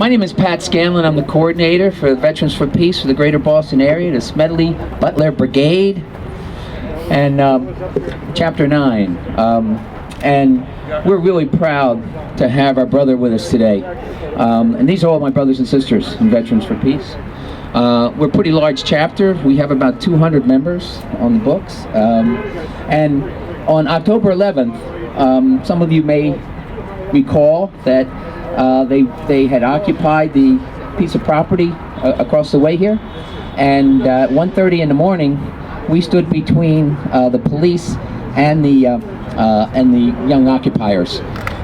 My name is Pat Scanlon. I'm the coordinator for Veterans for Peace for the Greater Boston area, the Smedley Butler Brigade, and Chapter 9. And we're really proud to have our brother with us today. And these are all my brothers and sisters in Veterans for Peace. We're a pretty large chapter. We have about 200 members on the books. And on October 11th, some of you may recall that they had occupied the piece of property across the way here, and at 1:30 in the morning we stood between the police and the young occupiers,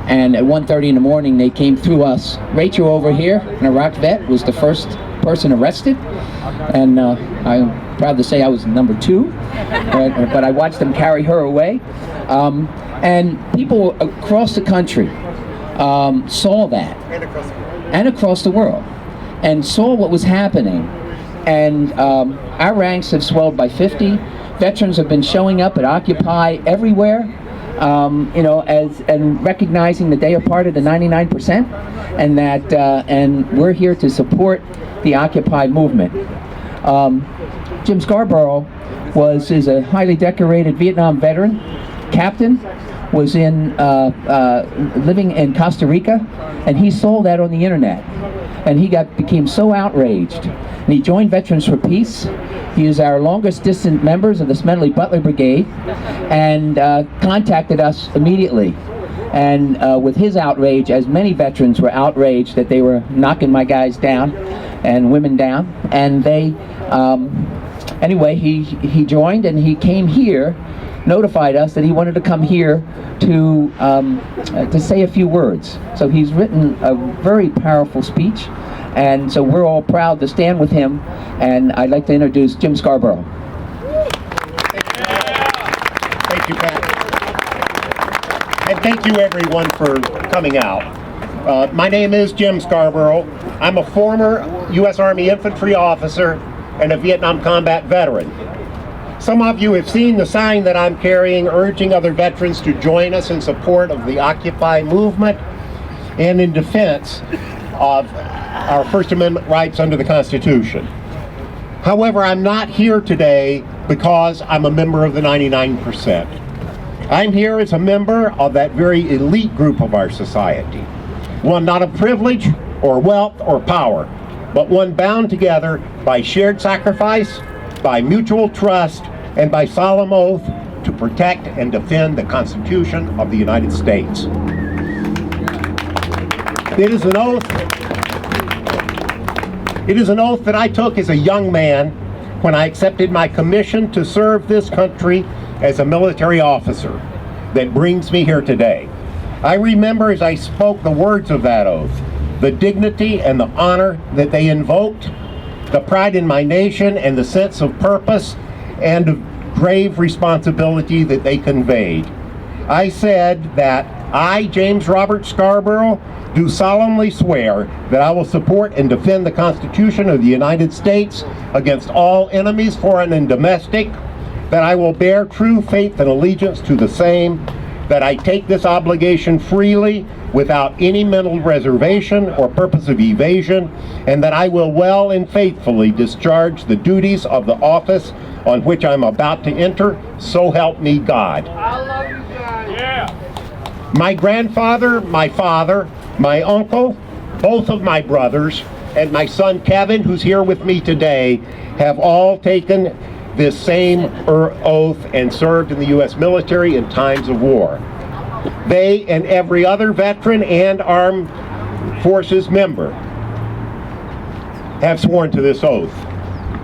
and at 1:30 in the morning they came through us. Rachel over here, an Iraq vet, was the first person arrested, and I'm proud to say I was number 2, but I watched them carry her away, and people across the country saw that, and across the world, and saw what was happening, and our ranks have swelled by 50. Veterans have been showing up at Occupy everywhere, and recognizing that they are part of the 99%, and that and we're here to support the Occupy movement. Jim Scarborough is a highly decorated Vietnam veteran, captain. Was living in Costa Rica, and he saw that on the internet, and he became so outraged, and he joined Veterans for Peace. He is our longest distant members of the Smedley Butler Brigade, and contacted us immediately. And with his outrage, as many veterans were outraged that they were knocking my guys down and women down, and they anyway he joined, and he came here, notified us that he wanted to come here to say a few words. So he's written a very powerful speech, and so we're all proud to stand with him, and I'd like to introduce Jim Scarborough. Thank you, Pat. And thank you everyone for coming out. My name is Jim Scarborough. I'm a former U.S. Army infantry officer and a Vietnam combat veteran. Some of you have seen the sign that I'm carrying, urging other veterans to join us in support of the Occupy movement and in defense of our First Amendment rights under the Constitution. However, I'm not here today because I'm a member of the 99%. I'm here as a member of that very elite group of our society, one not of privilege or wealth or power, but one bound together by shared sacrifice, by mutual trust, and by solemn oath to protect and defend the Constitution of the United States. It is an oath that I took as a young man when I accepted my commission to serve this country as a military officer that brings me here today. I remember as I spoke the words of that oath, the dignity and the honor that they invoked, the pride in my nation and the sense of purpose and of grave responsibility that they conveyed. I said that I, James Robert Scarborough, do solemnly swear that I will support and defend the Constitution of the United States against all enemies, foreign and domestic, that I will bear true faith and allegiance to the same, that I take this obligation freely without any mental reservation or purpose of evasion, and that I will well and faithfully discharge the duties of the office on which I'm about to enter, so help me God. I love you guys. Yeah. My grandfather, my father, my uncle, both of my brothers, and my son Kevin, who's here with me today, have all taken this same oath and served in the U.S. military in times of war. They and every other veteran and armed forces member have sworn to this oath.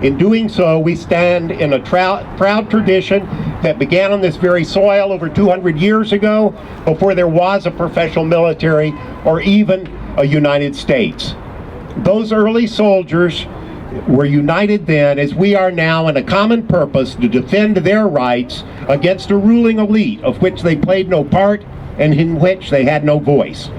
In doing so, we stand in a proud tradition that began on this very soil over 200 years ago, before there was a professional military or even a United States. Those early soldiers were united then, as we are now, in a common purpose to defend their rights against a ruling elite of which they played no part and in which they had no voice.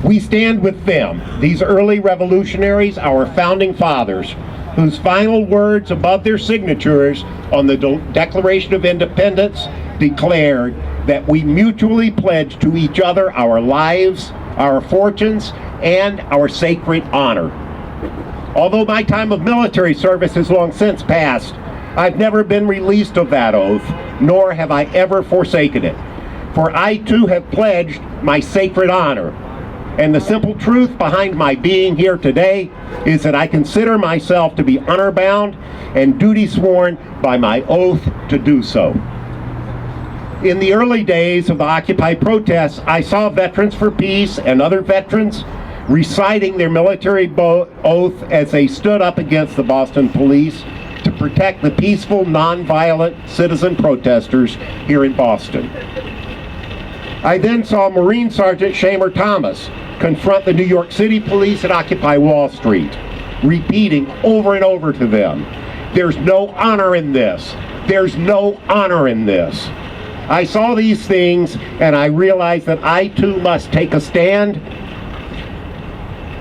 We stand with them, these early revolutionaries, our founding fathers, whose final words above their signatures on the Declaration of Independence declared that we mutually pledge to each other our lives, our fortunes, and our sacred honor. Although my time of military service has long since passed, I've never been released of that oath, nor have I ever forsaken it. For I too have pledged my sacred honor. And the simple truth behind my being here today is that I consider myself to be honor-bound and duty-sworn by my oath to do so. In the early days of the Occupy protests, I saw Veterans for Peace and other veterans reciting their military oath as they stood up against the Boston police to protect the peaceful, nonviolent citizen protesters here in Boston. I then saw Marine Sergeant Shamer Thomas confront the New York City police at Occupy Wall Street, repeating over and over to them, "There's no honor in this. There's no honor in this." I saw these things and I realized that I too must take a stand.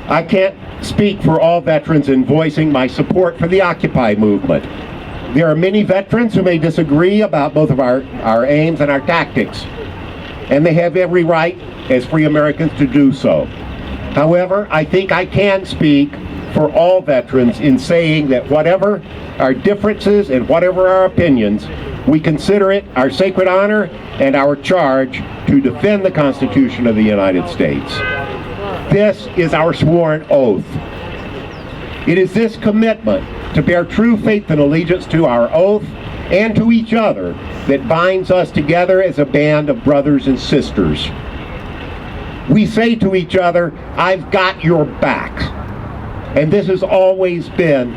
I can't speak for all veterans in voicing my support for the Occupy movement. There are many veterans who may disagree about both of our aims and our tactics, and they have every right as free Americans to do so. However, I think I can speak for all veterans in saying that whatever our differences and whatever our opinions, we consider it our sacred honor and our charge to defend the Constitution of the United States. This is our sworn oath. It is this commitment to bear true faith and allegiance to our oath and to each other that binds us together as a band of brothers and sisters. We say to each other, "I've got your back." And this has always been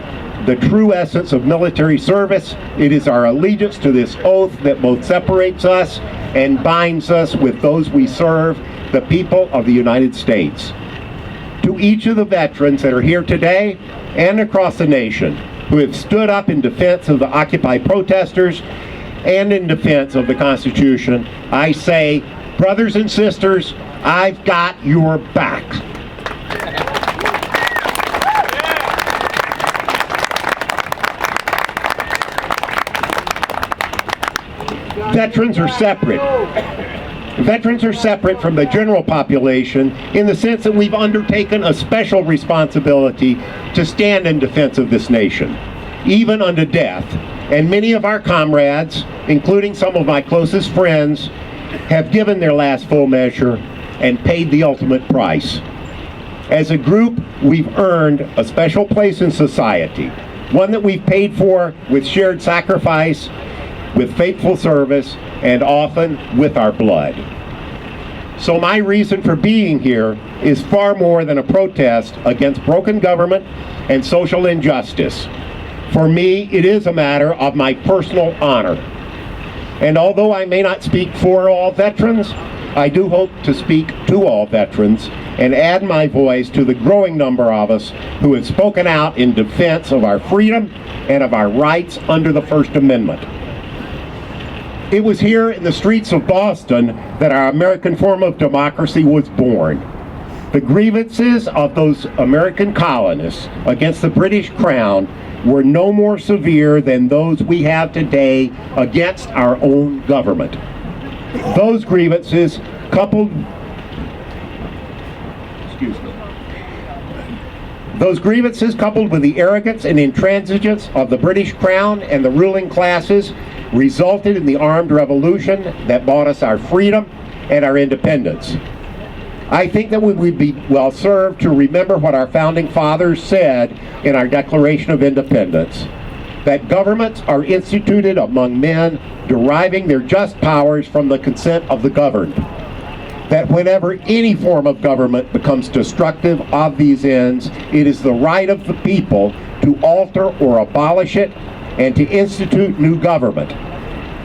the true essence of military service. It is our allegiance to this oath that both separates us and binds us with those we serve, the people of the United States. To each of the veterans that are here today and across the nation who have stood up in defense of the Occupy protesters and in defense of the Constitution, I say, brothers and sisters, I've got your back. Veterans are separate. Veterans are separate from the general population in the sense that we've undertaken a special responsibility to stand in defense of this nation, even unto death. And many of our comrades, including some of my closest friends, have given their last full measure and paid the ultimate price. As a group, we've earned a special place in society, one that we've paid for with shared sacrifice, with faithful service, and often with our blood. So my reason for being here is far more than a protest against broken government and social injustice. For me, it is a matter of my personal honor. And although I may not speak for all veterans, I do hope to speak to all veterans and add my voice to the growing number of us who have spoken out in defense of our freedom and of our rights under the First Amendment. It was here in the streets of Boston that our American form of democracy was born. The grievances of those American colonists against the British Crown were no more severe than those we have today against our own government. Those grievances coupled with the arrogance and intransigence of the British Crown and the ruling classes resulted in the armed revolution that bought us our freedom and our independence. I think that we would be well served to remember what our founding fathers said in our Declaration of Independence, that governments are instituted among men deriving their just powers from the consent of the governed, that whenever any form of government becomes destructive of these ends, it is the right of the people to alter or abolish it and to institute new government,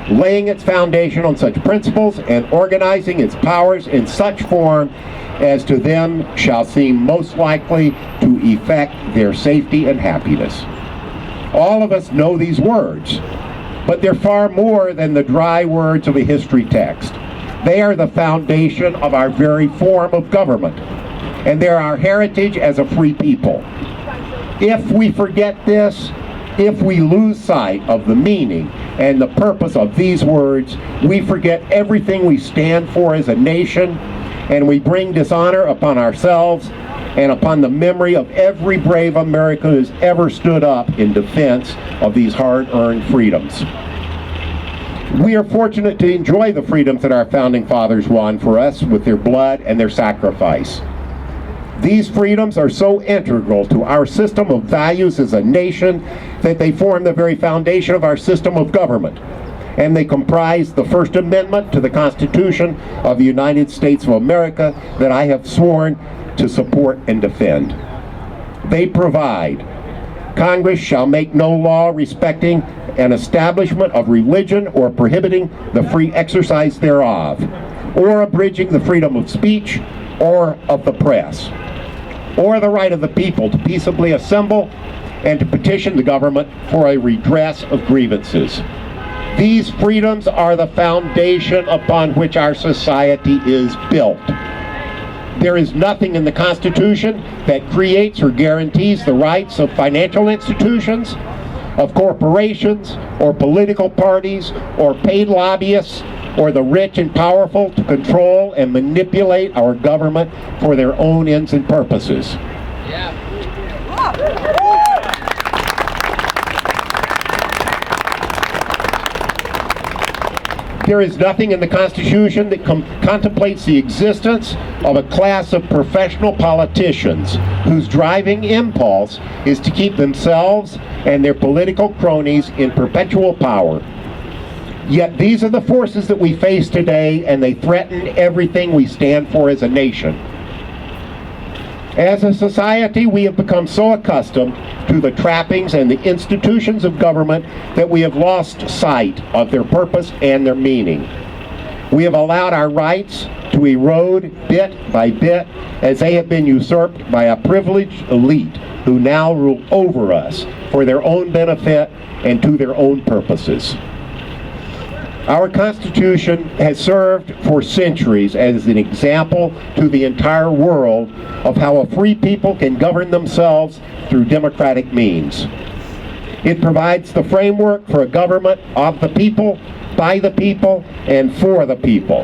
laying its foundation on such principles and organizing its powers in such form as to them shall seem most likely to effect their safety and happiness. All of us know these words, but they're far more than the dry words of a history text. They are the foundation of our very form of government, and they're our heritage as a free people. If we forget this, if we lose sight of the meaning and the purpose of these words, we forget everything we stand for as a nation, and we bring dishonor upon ourselves and upon the memory of every brave American who has ever stood up in defense of these hard-earned freedoms. We are fortunate to enjoy the freedoms that our founding fathers won for us with their blood and their sacrifice. These freedoms are so integral to our system of values as a nation that they form the very foundation of our system of government, and they comprise the First Amendment to the Constitution of the United States of America that I have sworn to support and defend. They provide, Congress shall make no law respecting an establishment of religion or prohibiting the free exercise thereof, or abridging the freedom of speech or of the press, or the right of the people to peaceably assemble and to petition the government for a redress of grievances. These freedoms are the foundation upon which our society is built. There is nothing in the Constitution that creates or guarantees the rights of financial institutions, of corporations, or political parties, or paid lobbyists, or the rich and powerful to control and manipulate our government for their own ends and purposes. Yeah. There is nothing in the Constitution that contemplates the existence of a class of professional politicians whose driving impulse is to keep themselves and their political cronies in perpetual power. Yet these are the forces that we face today, and they threaten everything we stand for as a nation. As a society, we have become so accustomed to the trappings and the institutions of government that we have lost sight of their purpose and their meaning. We have allowed our rights to erode bit by bit as they have been usurped by a privileged elite who now rule over us for their own benefit and to their own purposes. Our Constitution has served for centuries as an example to the entire world of how a free people can govern themselves through democratic means. It provides the framework for a government of the people, by the people, and for the people.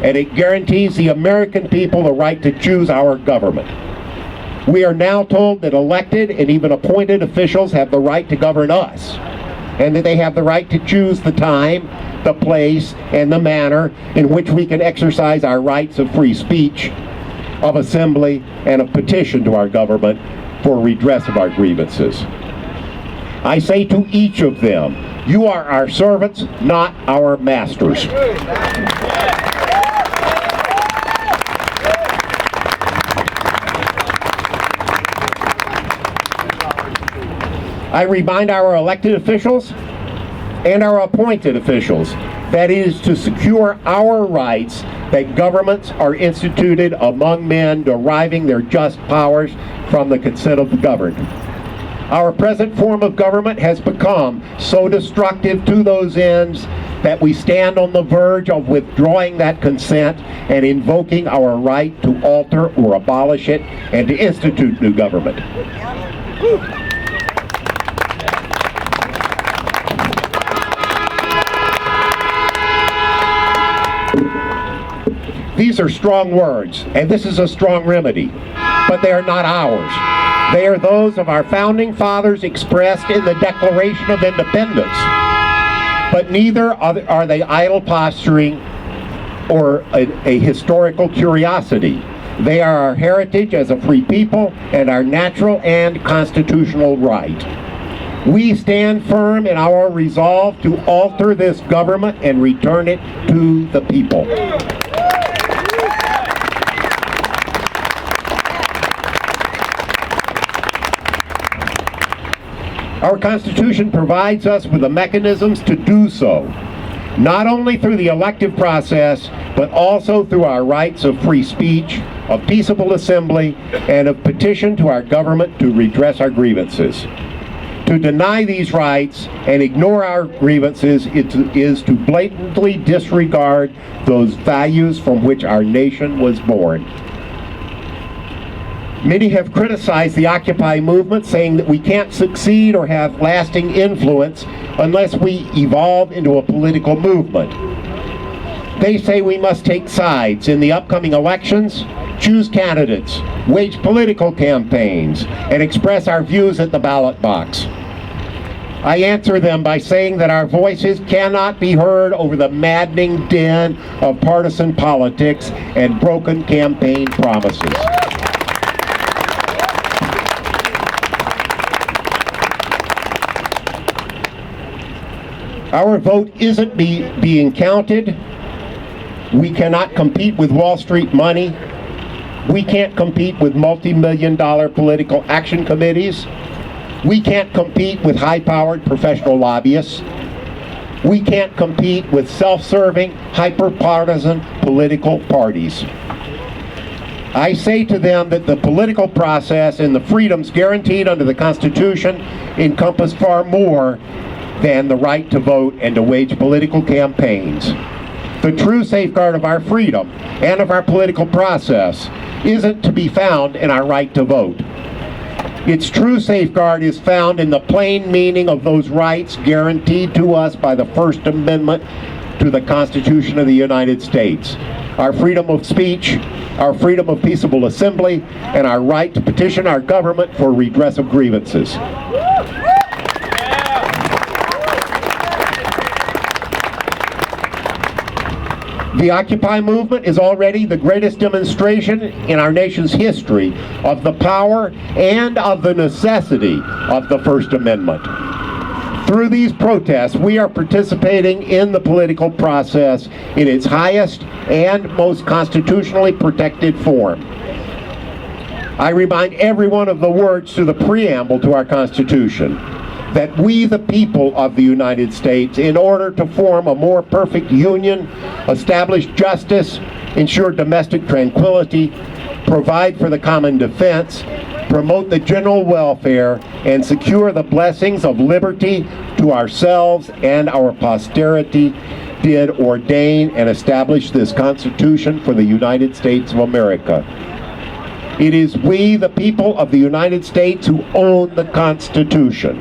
And it guarantees the American people the right to choose our government. We are now told that elected and even appointed officials have the right to govern us, and that they have the right to choose the time, the place, and the manner in which we can exercise our rights of free speech, of assembly, and of petition to our government for redress of our grievances. I say to each of them, you are our servants, not our masters. I remind our elected officials and our appointed officials that it is to secure our rights that governments are instituted among men deriving their just powers from the consent of the governed. Our present form of government has become so destructive to those ends that we stand on the verge of withdrawing that consent and invoking our right to alter or abolish it and to institute new government. These are strong words, and this is a strong remedy, but they are not ours. They are those of our founding fathers expressed in the Declaration of Independence, but neither are they idle posturing or a historical curiosity. They are our heritage as a free people and our natural and constitutional right. We stand firm in our resolve to alter this government and return it to the people. Our Constitution provides us with the mechanisms to do so, not only through the elective process, but also through our rights of free speech, of peaceable assembly, and of petition to our government to redress our grievances. To deny these rights and ignore our grievances is to blatantly disregard those values from which our nation was born. Many have criticized the Occupy movement, saying that we can't succeed or have lasting influence unless we evolve into a political movement. They say we must take sides in the upcoming elections, choose candidates, wage political campaigns, and express our views at the ballot box. I answer them by saying that our voices cannot be heard over the maddening din of partisan politics and broken campaign promises. Our vote isn't being counted. We cannot compete with Wall Street money. We can't compete with multi-million-dollar political action committees. We can't compete with high-powered professional lobbyists. We can't compete with self-serving, hyper-partisan political parties. I say to them that the political process and the freedoms guaranteed under the Constitution encompass far more than the right to vote and to wage political campaigns. The true safeguard of our freedom and of our political process isn't to be found in our right to vote. Its true safeguard is found in the plain meaning of those rights guaranteed to us by the First Amendment to the Constitution of the United States. Our freedom of speech, our freedom of peaceable assembly, and our right to petition our government for redress of grievances. The Occupy movement is already the greatest demonstration in our nation's history of the power and of the necessity of the First Amendment. Through these protests, we are participating in the political process in its highest and most constitutionally protected form. I remind everyone of the words to the preamble to our Constitution, that we, the people of the United States, in order to form a more perfect union, establish justice, ensure domestic tranquility, provide for the common defense, promote the general welfare, and secure the blessings of liberty to ourselves and our posterity, did ordain and establish this Constitution for the United States of America. It is we, the people of the United States, who own the Constitution.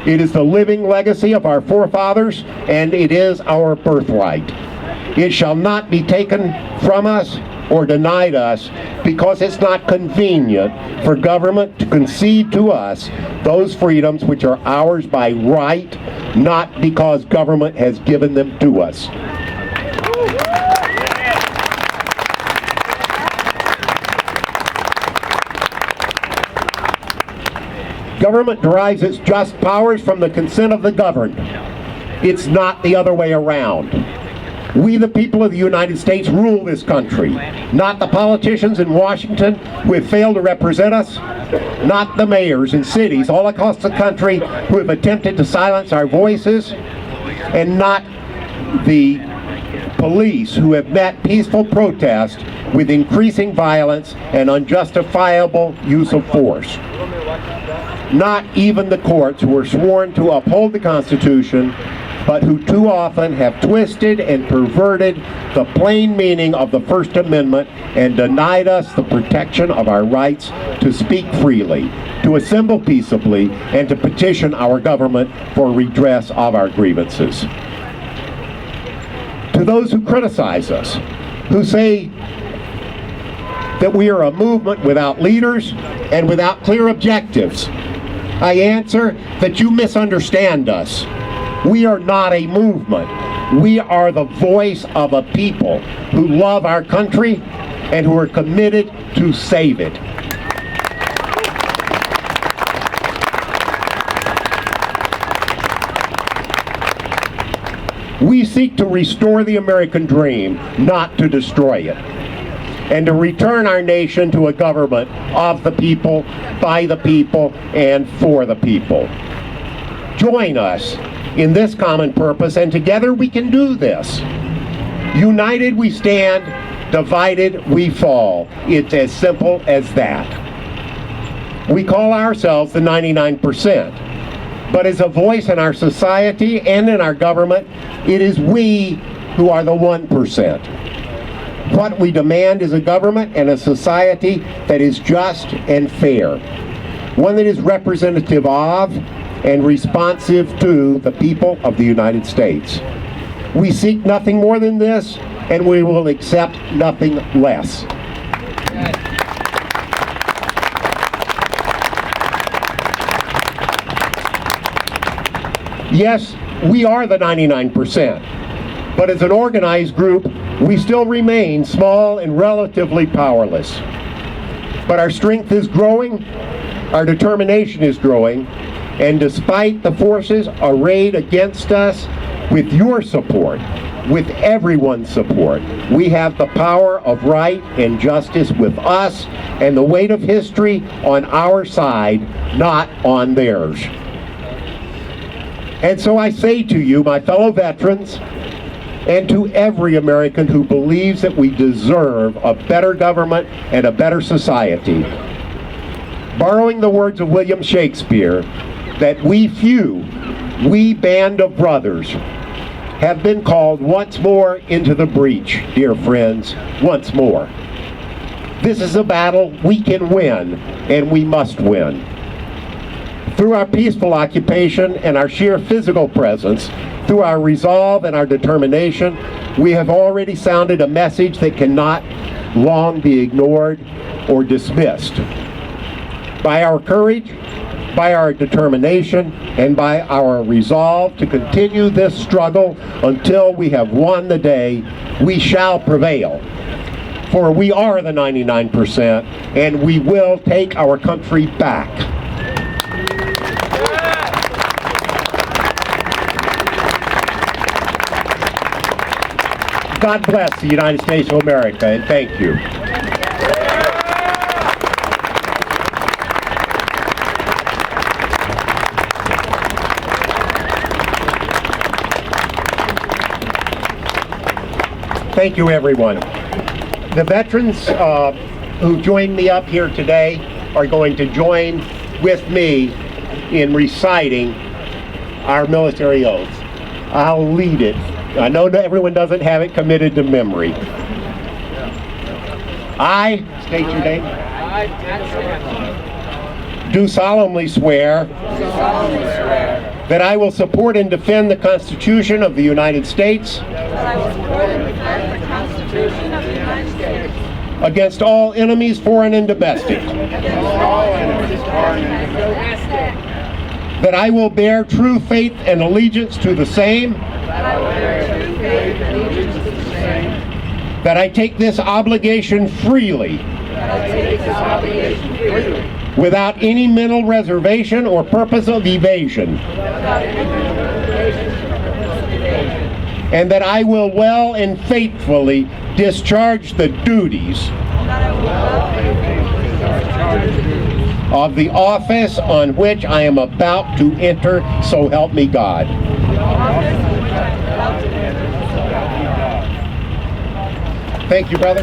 It is the living legacy of our forefathers, and it is our birthright. It shall not be taken from us or denied us because it's not convenient for government to concede to us those freedoms which are ours by right, not because government has given them to us. Government derives its just powers from the consent of the governed. It's not the other way around. We, the people of the United States, rule this country, not the politicians in Washington who have failed to represent us, not the mayors in cities all across the country who have attempted to silence our voices, and not the police who have met peaceful protest with increasing violence and unjustifiable use of force. Not even the courts who are sworn to uphold the Constitution, but who too often have twisted and perverted the plain meaning of the First Amendment and denied us the protection of our rights to speak freely, to assemble peaceably, and to petition our government for redress of our grievances. To those who criticize us, who say that we are a movement without leaders and without clear objectives, I answer that you misunderstand us. We are not a movement. We are the voice of a people who love our country and who are committed to save it. We seek to restore the American dream, not to destroy it, and to return our nation to a government of the people, by the people, and for the people. Join us in this common purpose, and together we can do this. United we stand, divided we fall. It's as simple as that. We call ourselves the 99%, but as a voice in our society and in our government, it is we who are the 1%. What we demand is a government and a society that is just and fair, one that is representative of and responsive to the people of the United States. We seek nothing more than this, and we will accept nothing less. Yes, we are the 99%, but as an organized group, we still remain small and relatively powerless. But our strength is growing, our determination is growing, and despite the forces arrayed against us, with your support, with everyone's support, we have the power of right and justice with us and the weight of history on our side, not on theirs. And so I say to you, my fellow veterans, and to every American who believes that we deserve a better government and a better society, borrowing the words of William Shakespeare, that we band of brothers, have been called once more into the breach, dear friends, once more. This is a battle we can win, and we must win. Through our peaceful occupation and our sheer physical presence, through our resolve and our determination, we have already sounded a message that cannot long be ignored or dismissed. By our courage, by our determination, and by our resolve to continue this struggle until we have won the day, we shall prevail. For we are the 99%, and we will take our country back. God bless the United States of America, and thank you. Thank you, everyone. The veterans who joined me up here today are going to join with me in reciting our military oath. I'll lead it. I know that everyone doesn't have it committed to memory. I, state your name, do solemnly swear that I will support and defend the Constitution of the United States against all enemies, foreign and domestic. That I will bear true faith and allegiance to the same. That I take this obligation freely. Without any mental reservation or purpose of evasion. And that I will well and faithfully discharge the duties of the office on which I am about to enter, so help me God. Thank you, brother.